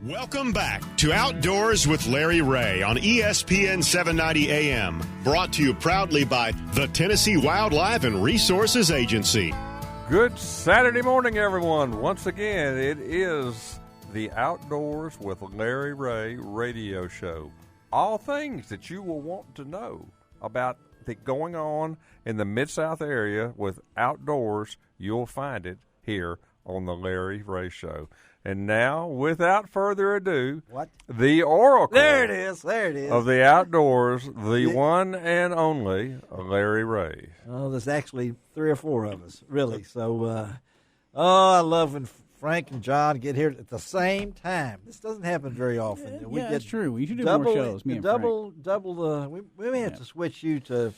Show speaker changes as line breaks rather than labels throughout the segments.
Welcome back to Outdoors with Larry Ray on ESPN 790 AM, brought to you proudly by the Tennessee Wildlife and Resources Agency.
Good Saturday morning, everyone. Once again, it is the Outdoors with Larry Ray radio show. All things that you will want to know about the going on in the Mid-South area with outdoors, you'll find it here on the Larry Ray Show. And now, without further ado, the oracle.
There it is.
Of the outdoors, the one and only Larry Ray.
Oh, there's actually 3 or 4 of us, really. So, I love when Frank and John get here at the same time. This doesn't happen very often.
Yeah, that's true. We should do more shows. Me and Frank.
Double the. We may have to switch you to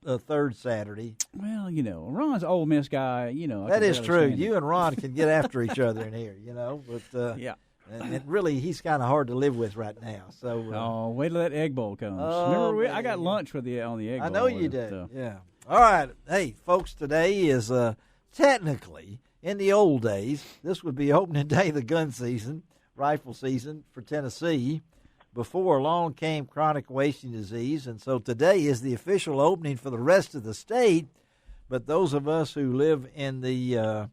the third Saturday.
Well, Ron's an Ole Miss guy.
That is true. You and Ron can get after each other in here. But
yeah.
And really, he's kind of hard to live with right now. So,
wait till that egg bowl comes. Remember, I got lunch on the egg bowl.
I know you did. So. Yeah. All right. Hey, folks, today is technically, in the old days, this would be opening day of the gun season, rifle season for Tennessee. Before along came chronic wasting disease, and so today is the official opening for the rest of the state. But those of us who live in the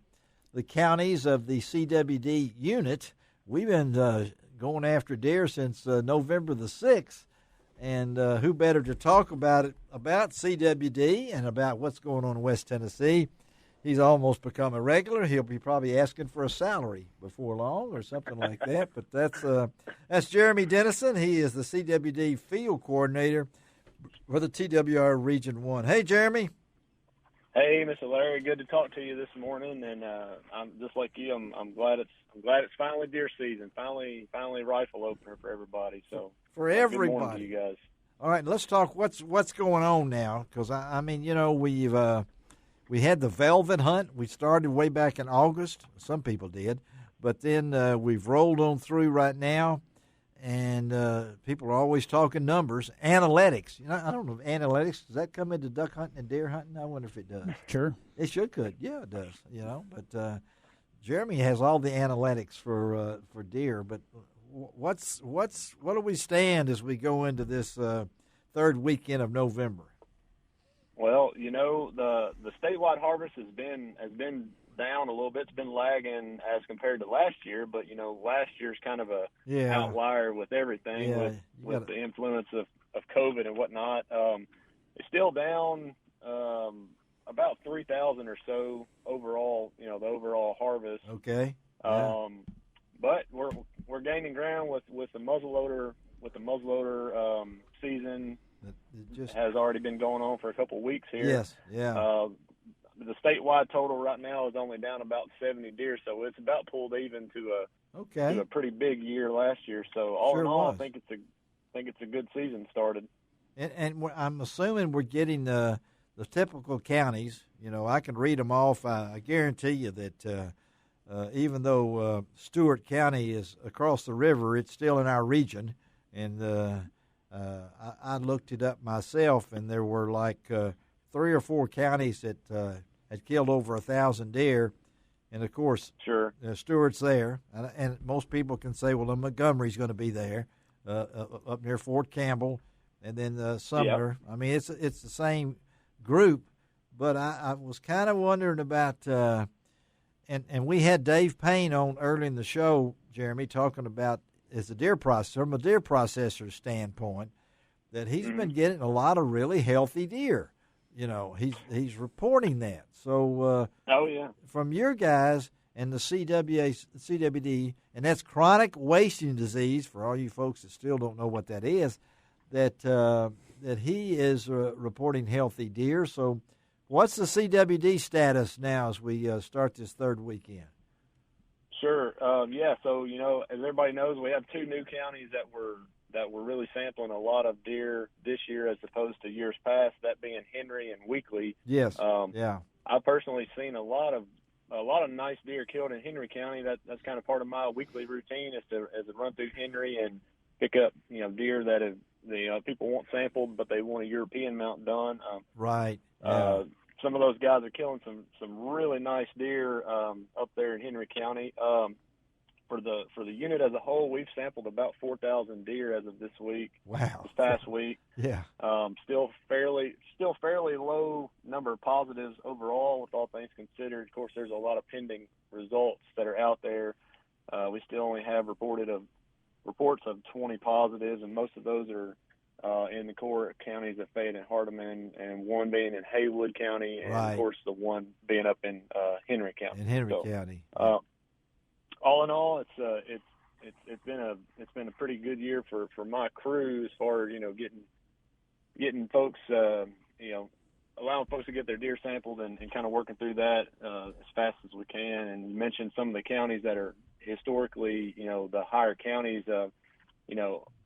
counties of the CWD unit, we've been going after deer since November the 6th. And who better to talk about CWD and about what's going on in West Tennessee? He's almost become a regular. He'll be probably asking for a salary before long or something like that. But that's Jeremy Dennison. He is the CWD field coordinator for the TWR Region 1. Hey, Jeremy.
Hey, Mr. Larry. Good to talk to you this morning. And I'm just like you. I'm glad it's finally deer season. Finally rifle opener for everybody. So
for everybody,
good morning to you guys.
All right, let's talk what's going on now, because I mean, we had the velvet hunt. We started way back in August. Some people did. But then we've rolled on through right now, and people are always talking numbers. Analytics. I don't know if analytics, does that come into duck hunting and deer hunting? I wonder if it does.
Sure.
It could. Yeah, it does. But Jeremy has all the analytics for deer. But what do we stand as we go into this third weekend of November?
Well, the statewide harvest has been down a little bit. It's been lagging as compared to last year, but last year's kind of a outlier with everything with the influence of COVID and whatnot. It's still down about 3,000 or so overall. The overall harvest.
Okay.
Yeah. But we're gaining ground with the muzzleloader season. It has already been going on for a couple of weeks here.
Yes, yeah.
The statewide total right now is only down about 70 deer, so it's about pulled even to a pretty big year last year. So all in all, I think it's a good season started.
And I'm assuming we're getting the typical counties. I can read them off. I guarantee you that even though Stewart County is across the river, it's still in our region, and I looked it up myself, and there were like 3 or 4 counties that had killed over 1,000 deer, and of course, Stewart's there, and most people can say, well, Montgomery's going to be there, up near Fort Campbell, and then Sumner. Yep. I mean, it's the same group, but I was kind of wondering about, and we had Dave Payne on early in the show, Jeremy, talking about as a deer processor, from a deer processor standpoint, that he's been getting a lot of really healthy deer. He's reporting that. So, from your guys and the CWD, and that's chronic wasting disease, for all you folks that still don't know what that is, that he is reporting healthy deer. So, what's the CWD status now as we start this third weekend?
Sure. So, as everybody knows, we have 2 new counties that were really sampling a lot of deer this year as opposed to years past, that being Henry and Weakley.
Yes.
I've personally seen a lot of nice deer killed in Henry County. That's kind of part of my weekly routine is to run through Henry and pick up, deer that have people want sampled, but they want a European mount done.
Right.
Some of those guys are killing some really nice deer up there in Henry County. For for the unit as a whole, we've sampled about 4,000 deer as of this week.
Wow.
This past week.
Yeah.
Still fairly low number of positives overall, with all things considered. Of course, there's a lot of pending results that are out there. We still only have reports of 20 positives, and most of those are in the core counties of Fayette and Hardeman, and one being in Haywood County, and
right.
of course the one being up in Henry County.
In Henry County.
All in all, it's been a pretty good year for my crew as far as getting folks allowing folks to get their deer sampled and kind of working through that as fast as we can. And you mentioned some of the counties that are historically the higher counties.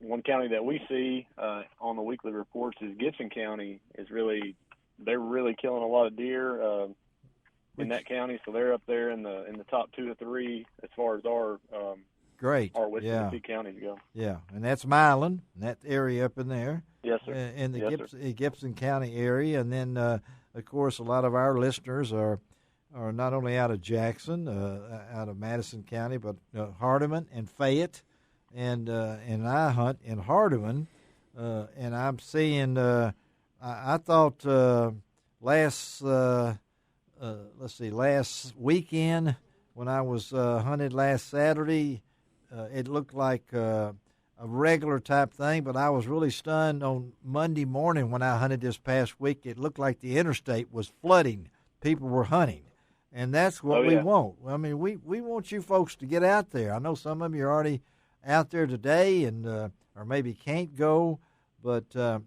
One county that we see on the weekly reports is Gibson County. They're really killing a lot of deer in that county, so they're up there in the top 2 or 3 as far as our West Tennessee counties go.
Yeah, and that's Milan, that area up in there.
Yes, sir.
In the
Yes,
Gibson County area, and then of course a lot of our listeners are not only out of Jackson, out of Madison County, but Hardeman and Fayette. And I hunt in Hardeman, and I'm seeing. I thought last weekend when I was hunted last Saturday, it looked like a regular type thing. But I was really stunned on Monday morning when I hunted this past week. It looked like the interstate was flooding. People were hunting. And that's what we want. I mean, we want you folks to get out there. I know some of you are already out there today and or maybe can't go, but the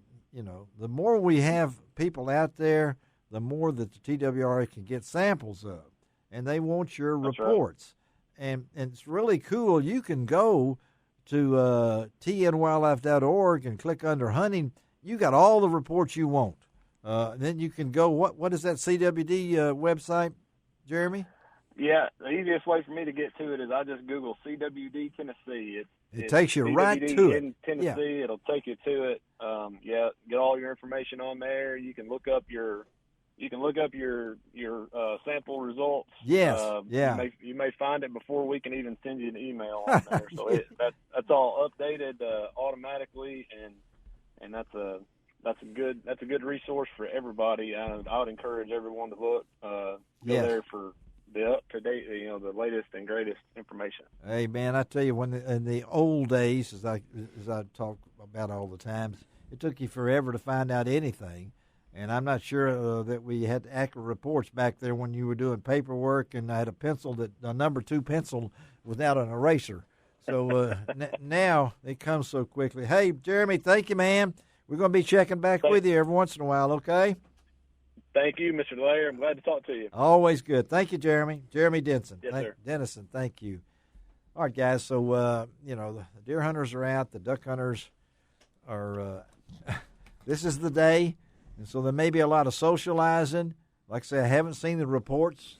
more we have people out there, the more that the TWRA can get samples of, and they want your reports. Right. And it's really cool. You can go to tnwildlife.org and click under hunting. You got all the reports you want. Then you can go. What is that CWD website, Jeremy?
Yeah, the easiest way for me to get to it is I just Google CWD Tennessee.
It takes you
CWD
right to it.
In Tennessee, it'll take you to it. Get all your information on there. You can look up your sample results.
Yes,
You may find it before we can even send you an email on there. So that's all updated automatically, and that's a good resource for everybody. I would encourage everyone to look go there for the up-to-date, the latest and greatest information.
Hey, man, I tell you, in the old days, as I talk about all the time, it took you forever to find out anything. And I'm not sure that we had accurate reports back there when you were doing paperwork, and I had a number 2 pencil without an eraser. So now it comes so quickly. Hey, Jeremy, thank you, man. We're going to be checking back with you every once in a while, okay?
Thank you, Mr. Lair. I'm glad to talk to you.
Always good. Thank you, Jeremy. Jeremy Dennison.
Yes, sir.
Dennison, thank you. All right, guys. So, the deer hunters are out. The duck hunters are this is the day. And so there may be a lot of socializing. Like I say, I haven't seen the reports,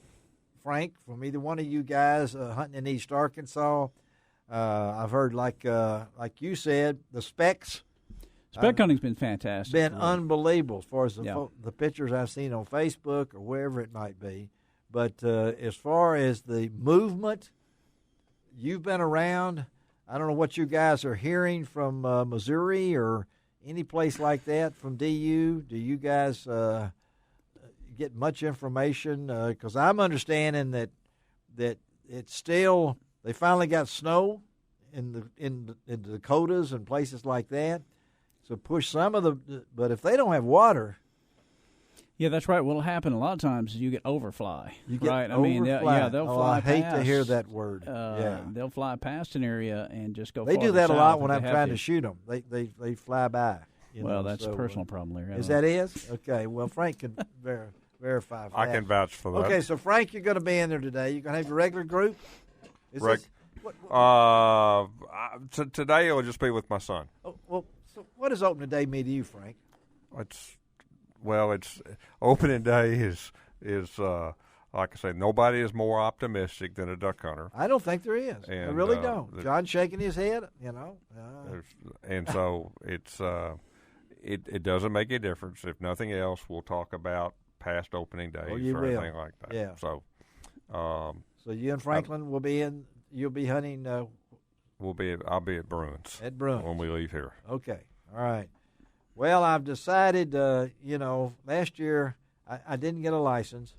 Frank, from either one of you guys hunting in East Arkansas. I've heard, like you said, the specs.
Spec hunting's been fantastic.
Been unbelievable as far as the pictures I've seen on Facebook or wherever it might be. But as far as the movement, you've been around. I don't know what you guys are hearing from Missouri or any place like that from DU. Do you guys get much information? Because I'm understanding that it's still, they finally got snow in the Dakotas and places like that. So push some of but if they don't have water.
Yeah, that's right. What'll happen a lot of times is you get overfly.
Right?
I mean, they'll fly past.
I hate to hear that word.
They'll fly past an area and just go.
They do that a lot when I'm trying to shoot them. They fly by.
That's a personal problem, Larry.
Is that is? Okay. Well, Frank can verify. For
I can vouch for that.
Okay, so Frank, you're going to be in there today. You're going to have your regular group.
Today it'll just be with my son.
Oh, well. So what does opening day mean to you, Frank?
It's opening day is like I say, nobody is more optimistic than a duck hunter.
I don't think there is.
And,
I really don't. John's shaking his head,
And so it doesn't make a difference. If nothing else, we'll talk about past opening days or anything like that.
Yeah.
So
you and Franklin will be in you'll be hunting.
I'll be at Bruins.
At Bruins
when we leave here.
Okay, all right. Well, I've decided. Last year I didn't get a license.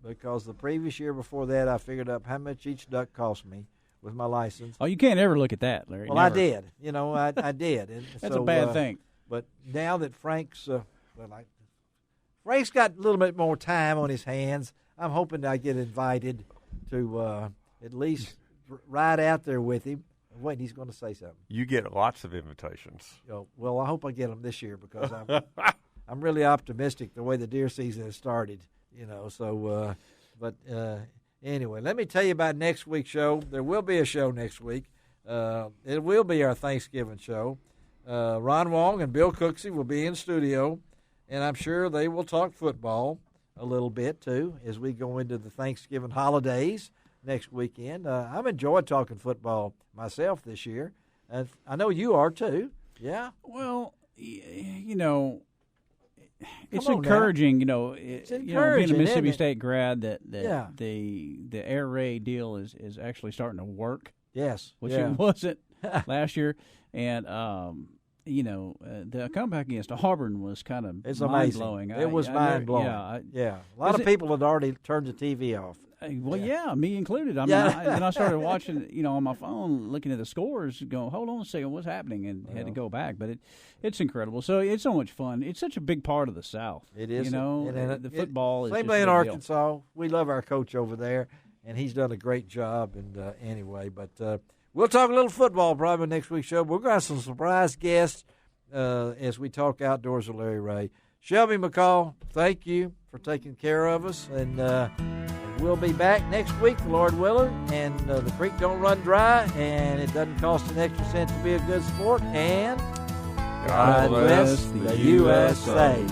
Because the previous year before that, I figured up how much each duck cost me with my license.
Oh, you can't ever look at that, Larry.
Well,
Never.
I did. I did. And
That's a bad thing.
But now that Frank's got a little bit more time on his hands, I'm hoping I get invited to at least ride out there with him. Wait, he's going to say something.
You get lots of invitations.
Well, I hope I get them this year because I'm really optimistic the way the deer season has started. Anyway, let me tell you about next week's show. There will be a show next week. It will be our Thanksgiving show. Ron Wong and Bill Cooksey will be in studio, and I'm sure they will talk football a little bit, too, as we go into the Thanksgiving holidays next weekend. I've enjoyed talking football myself this year, and I know you are, too. Yeah?
Well, it's encouraging,
It's encouraging,
being a Mississippi
isn't it?
State grad that
Yeah.
the air raid deal is actually starting to work.
Yes.
Which
yeah.
it wasn't last year. And, the comeback against Auburn was kind of
It's
mind-blowing.
amazing. It was mind-blowing. Yeah. A lot of people had already turned the TV off.
Me included. I mean, then I started watching, on my phone, looking at the scores, going, hold on a second, what's happening? And had to go back. But it's incredible. So it's so much fun. It's such a big part of the South.
It is.
The football is
same
just
way in
a big
Arkansas.
deal.
We love our coach over there, and he's done a great job. And anyway, but we'll talk a little football probably next week's show. We're going to have some surprise guests as we talk outdoors with Larry Ray. Shelby McCall, thank you for taking care of us. And we'll be back next week, Lord willing. And the creek don't run dry, and it doesn't cost an extra cent to be a good sport. And God bless the USA.